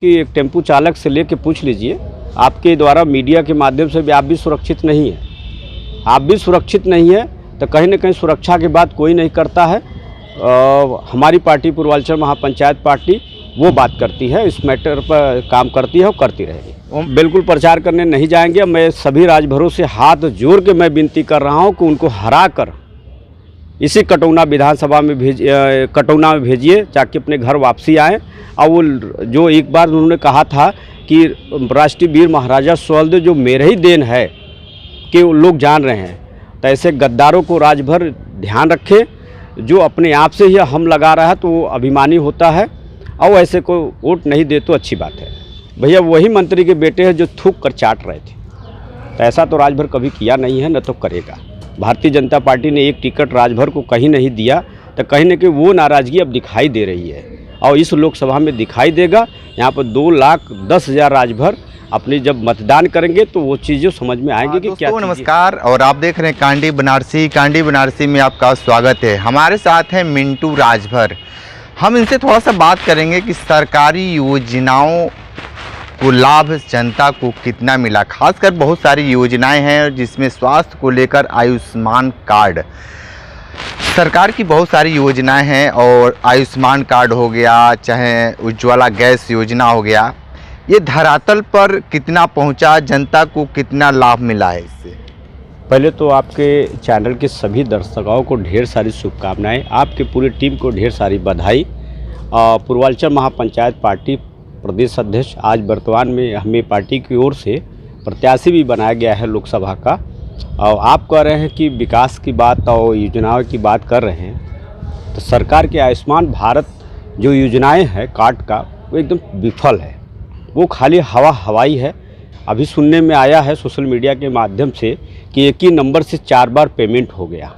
कि एक टेम्पू चालक से लेके पूछ लीजिए, आपके द्वारा मीडिया के माध्यम से भी आप भी सुरक्षित नहीं हैं। आप भी सुरक्षित नहीं है तो कहीं ना कहीं सुरक्षा की बात कोई नहीं करता है। हमारी पार्टी पूर्वांचल महापंचायत पार्टी वो बात करती है, इस मैटर पर काम करती है और करती रहेगी। बिल्कुल प्रचार करने नहीं जाएंगे। मैं सभी राजभरों से हाथ जोड़ के मैं विनती कर रहा हूँ कि उनको हरा कर इसी कटौना विधानसभा में कटौना में भेजिए ताकि अपने घर वापसी आएँ। और वो जो एक बार उन्होंने कहा था कि राष्ट्रीय वीर महाराजा सुहेलदेव जो मेरे ही देन है कि लोग जान रहे हैं, तो ऐसे गद्दारों को राजभर ध्यान रखे। जो अपने आप से ही हम लगा रहा है तो वो अभिमानी होता है, और ऐसे को वोट नहीं दे तो अच्छी बात है। भैया वही मंत्री के बेटे हैं जो थूक कर चाट रहे थे, तो ऐसा तो राजभर कभी किया नहीं है, न तो करेगा। भारतीय जनता पार्टी ने एक टिकट राजभर को कहीं नहीं दिया, तो कहीं न कहीं वो नाराज़गी अब दिखाई दे रही है और इस लोकसभा में दिखाई देगा। यहाँ पर 2,10,000 राजभर अपनी जब मतदान करेंगे तो वो चीज़ें समझ में आएंगी कि क्या। नमस्कार, और आप देख रहे हैं कांडी बनारसी में आपका स्वागत है। हमारे साथ है मिंटू राजभर। हम इनसे थोड़ा सा बात करेंगे कि सरकारी योजनाओं को लाभ जनता को कितना मिला। खासकर बहुत सारी योजनाएं हैं जिसमें स्वास्थ्य को लेकर आयुष्मान कार्ड, सरकार की बहुत सारी योजनाएं हैं, और आयुष्मान कार्ड हो गया, चाहे उज्ज्वला गैस योजना हो गया, ये धरातल पर कितना पहुंचा, जनता को कितना लाभ मिला है इससे। पहले तो आपके चैनल के सभी दर्शकों को ढेर सारी शुभकामनाएं, आपके पूरी टीम को ढेर सारी बधाई। पूर्वांचल महापंचायत पार्टी प्रदेश अध्यक्ष आज वर्तमान में हमें पार्टी की ओर से प्रत्याशी भी बनाया गया है लोकसभा का। और आप कह रहे हैं कि विकास की बात और योजनाओं की बात कर रहे हैं, तो सरकार के आयुष्मान भारत जो योजनाएं हैं कार्ड का, वो एकदम विफल है। वो खाली हवाई है। अभी सुनने में आया है सोशल मीडिया के माध्यम से कि एक ही नंबर से 4 बार पेमेंट हो गया।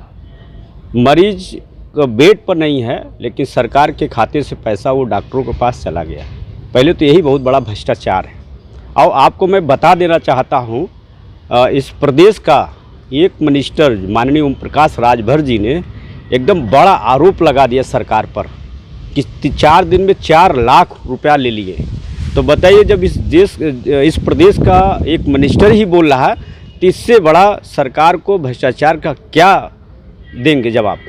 मरीज बेड पर नहीं है, लेकिन सरकार के खाते से पैसा वो डॉक्टरों के पास चला गया। पहले तो यही बहुत बड़ा भ्रष्टाचार है। और आपको मैं बता देना चाहता हूँ, इस प्रदेश का एक मिनिस्टर माननीय ओम प्रकाश राजभर जी ने एकदम बड़ा आरोप लगा दिया सरकार पर कि 4 दिन में 4 लाख रुपया ले लिए। तो बताइए, जब इस प्रदेश का एक मिनिस्टर ही बोल रहा है तो इससे बड़ा सरकार को भ्रष्टाचार का क्या देंगे जवाब।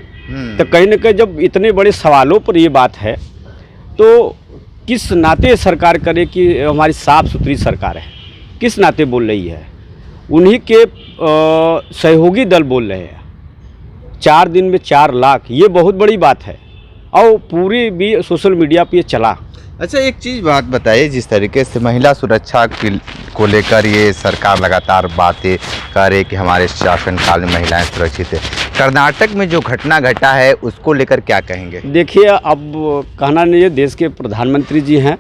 तो कहीं ना कहीं जब इतने बड़े सवालों पर ये बात है तो किस नाते सरकार करे कि हमारी साफ़ सुथरी सरकार है, किस नाते बोल रही है। उन्हीं के सहयोगी दल बोल रहे हैं 4 दिन में 4 लाख, ये बहुत बड़ी बात है और पूरी भी सोशल मीडिया पे ये चला। अच्छा, एक चीज़ बात बताइए, जिस तरीके से महिला सुरक्षा को लेकर ये सरकार लगातार बातें कर रही है कि हमारे शासनकाल में महिलाएं सुरक्षित है, कर्नाटक में जो घटना घटा है उसको लेकर क्या कहेंगे। देखिए, अब कहना नहीं है, देश के प्रधानमंत्री जी हैं,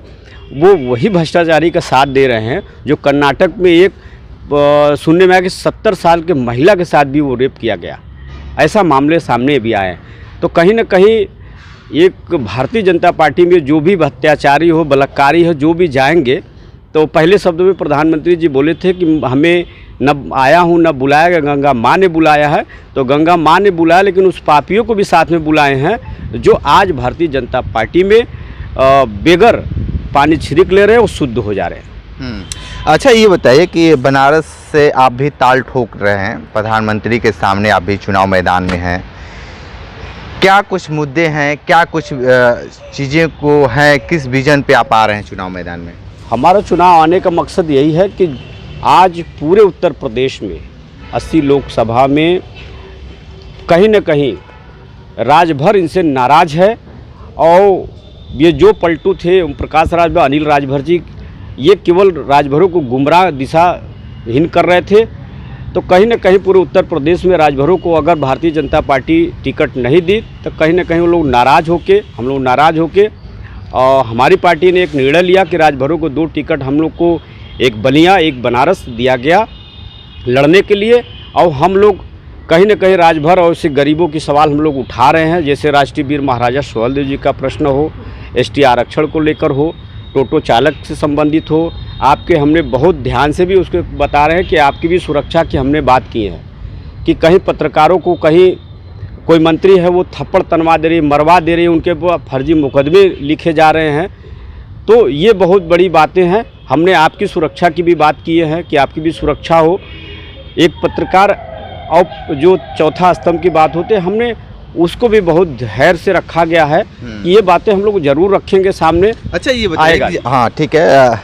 वो वही भ्रष्टाचारी का साथ दे रहे हैं जो कर्नाटक में एक सुनने में आया कि 70 साल के महिला के साथ भी वो रेप किया गया। ऐसा मामले सामने भी आए। तो कहीं ना कहीं एक भारतीय जनता पार्टी में जो भी अत्याचारी हो, बलात्कारी हो, जो भी जाएंगे, तो पहले शब्दों में प्रधानमंत्री जी बोले थे कि हमें न आया हूँ न बुलाया, गंगा माँ ने बुलाया है। तो गंगा माँ ने बुलाया, लेकिन उस पापियों को भी साथ में बुलाए हैं जो आज भारतीय जनता पार्टी में बेगर पानी छिड़क ले रहे हैं और शुद्ध हो जा रहे हैं। अच्छा, ये बताइए कि बनारस से आप भी ताल ठोक रहे हैं, प्रधानमंत्री के सामने आप भी चुनाव मैदान में हैं, क्या कुछ मुद्दे हैं, क्या कुछ चीज़ें को हैं, किस विजन पे आप आ रहे हैं चुनाव मैदान में। हमारा चुनाव आने का मकसद यही है कि आज पूरे उत्तर प्रदेश में 80 लोकसभा में कहीं न कहीं राजभर इनसे नाराज़ है। और ये जो पलटू थे ओम प्रकाश राजभर, अनिल राजभर जी, ये केवल राजभरों को गुमराह दिशाहीन कर रहे थे। तो कहीं ना कहीं पूरे उत्तर प्रदेश में राजभरों को अगर भारतीय जनता पार्टी टिकट नहीं दी तो कहीं ना कहीं वो लोग नाराज़ होके, हम लोग नाराज़ होके, और हमारी पार्टी ने एक निर्णय लिया कि राजभरों को 2 टिकट हम लोग को, एक बलिया एक बनारस दिया गया लड़ने के लिए। और हम लोग कहीं ना कहीं राजभर और ऐसे गरीबों की सवाल हम लोग उठा रहे हैं, जैसे राष्ट्रीय वीर महाराजा सुहेलदेव जी का प्रश्न हो, ST आरक्षण को लेकर हो, टोटो चालक से संबंधित हो। आपके हमने बहुत ध्यान से भी उसके बता रहे हैं कि आपकी भी सुरक्षा की हमने बात की है कि कहीं पत्रकारों को, कहीं कोई मंत्री है वो थप्पड़ तनवा दे रही है, मरवा दे रही है, उनके फर्जी मुकदमे लिखे जा रहे हैं। तो ये बहुत बड़ी बातें हैं। हमने आपकी सुरक्षा की भी बात की है कि आपकी भी सुरक्षा हो। एक पत्रकार और जो चौथा स्तंभ की बात होती है, हमने उसको भी बहुत धैर्य से रखा गया है। ये बातें हम लोग जरूर रखेंगे सामने। अच्छा ये बताइए आएगा। कि हाँ ठीक है,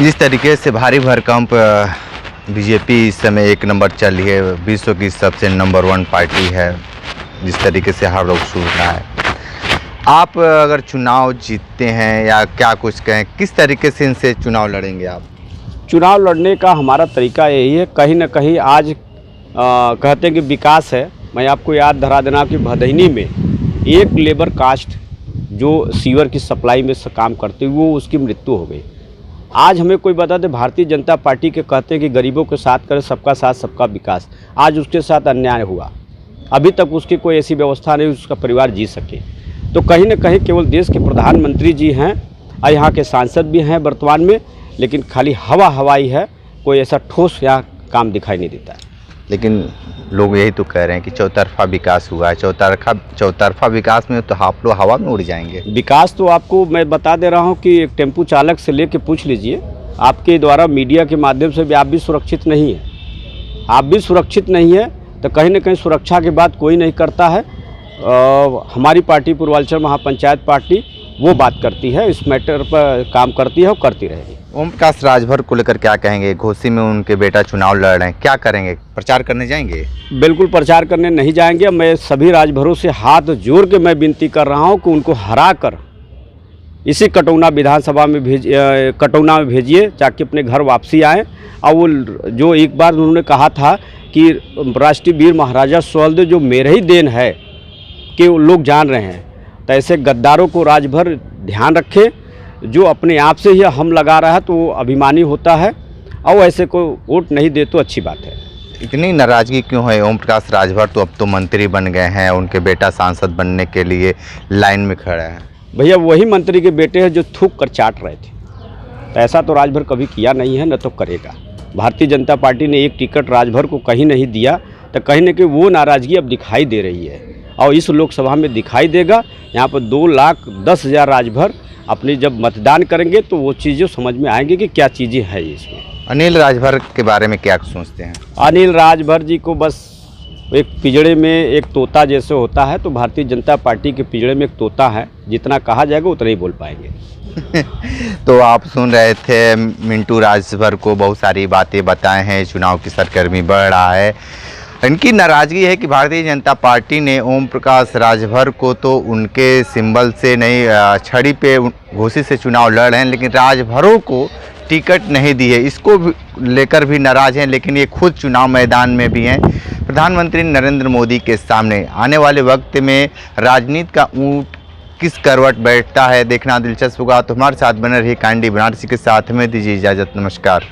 जिस तरीके से भारी भरकम बीजेपी इस समय 1 नंबर चल रही है, विश्व की सबसे नंबर 1 पार्टी है, जिस तरीके से हर लोग सुन रहा है, आप अगर चुनाव जीतते हैं या क्या कुछ कहें, किस तरीके से इनसे चुनाव लड़ेंगे आप? चुनाव लड़ने का हमारा तरीका यही है, कहीं ना कहीं आज कहते हैं कि विकास है। मैं आपको याद धरा देना कि भदैनी में एक लेबर कास्ट जो सीवर की सप्लाई में काम करते हुए वो उसकी मृत्यु हो गई। आज हमें कोई बता दे, भारतीय जनता पार्टी के कहते हैं कि गरीबों के साथ करे, सबका साथ सबका विकास। आज उसके साथ अन्याय हुआ, अभी तक उसकी कोई ऐसी व्यवस्था नहीं उसका परिवार जी सके। तो कहीं ना कहीं केवल देश के प्रधानमंत्री जी हैं और यहाँ के सांसद भी हैं वर्तमान में, लेकिन खाली हवाई है, कोई ऐसा ठोस यहाँ काम दिखाई नहीं देता है। लेकिन लोग यही तो कह रहे हैं कि चौतरफा विकास हुआ है। चौतरफा विकास में तो आप लोग हवा में उड़ जाएंगे। विकास तो आपको मैं बता दे रहा हूँ कि एक टेम्पू चालक से लेके पूछ लीजिए, आपके द्वारा मीडिया के माध्यम से भी आप भी सुरक्षित नहीं है। आप भी सुरक्षित नहीं है तो कहीं ना कहीं सुरक्षा की बात कोई नहीं करता है। हमारी पार्टी पूर्वांचल महापंचायत पार्टी वो बात करती है, इस मैटर पर काम करती है और करती रहेगी। ओम प्रकाश राजभर को लेकर क्या कहेंगे? घोसी में उनके बेटा चुनाव लड़ रहे हैं, क्या करेंगे? प्रचार करने जाएंगे? बिल्कुल प्रचार करने नहीं जाएंगे। मैं सभी राजभरों से हाथ जोड़ के मैं विनती कर रहा हूं कि उनको हरा कर इसी कटौना विधानसभा में कटौना में भेजिए ताकि अपने घर वापसी आएँ। और वो जो एक बार उन्होंने कहा था कि राष्ट्रीय वीर महाराजा सुहेलदेव जो मेरे ही देन है कि वो लोग जान रहे हैं, तो ऐसे गद्दारों को राजभर ध्यान रखे। जो अपने आप से ही हम लगा रहा है तो वो अभिमानी होता है, और ऐसे को वोट नहीं दे तो अच्छी बात है। इतनी नाराजगी क्यों है? ओम प्रकाश राजभर तो अब तो मंत्री बन गए हैं, उनके बेटा सांसद बनने के लिए लाइन में खड़ा है। भैया वही मंत्री के बेटे हैं जो थूक कर चाट रहे थे, तो ऐसा तो राजभर कभी किया नहीं है, न तो करेगा। भारतीय जनता पार्टी ने एक टिकट राजभर को कहीं नहीं दिया, तो कहीं न कहीं वो नाराज़गी अब दिखाई दे रही है और इस लोकसभा में दिखाई देगा। यहाँ पर 2,10,000 राजभर अपनी जब मतदान करेंगे तो वो चीज़ें समझ में आएंगी कि क्या चीज़ें हैं इसमें। अनिल राजभर के बारे में क्या सोचते हैं? अनिल राजभर जी को बस एक पिंजड़े में एक तोता जैसे होता है, तो भारतीय जनता पार्टी के पिंजड़े में एक तोता है, जितना कहा जाएगा उतना ही बोल पाएंगे। तो आप सुन रहे थे मिंटू राजभर को बहुत सारी बातें बताए हैं, चुनाव की सरगर्मी बढ़ रहा है। इनकी नाराज़गी है कि भारतीय जनता पार्टी ने ओम प्रकाश राजभर को तो उनके सिंबल से नहीं, छड़ी पे घोसी से चुनाव लड़ रहे हैं, लेकिन राजभरों को टिकट नहीं दी है। इसको लेकर भी नाराज़ हैं, लेकिन ये खुद चुनाव मैदान में भी हैं। प्रधानमंत्री नरेंद्र मोदी के सामने आने वाले वक्त में राजनीति का ऊँट किस करवट बैठता है देखना दिलचस्प होगा। तो हमारे साथ बने रहिए कांडी बनारसी के साथ में, दीजिए इजाज़त, नमस्कार।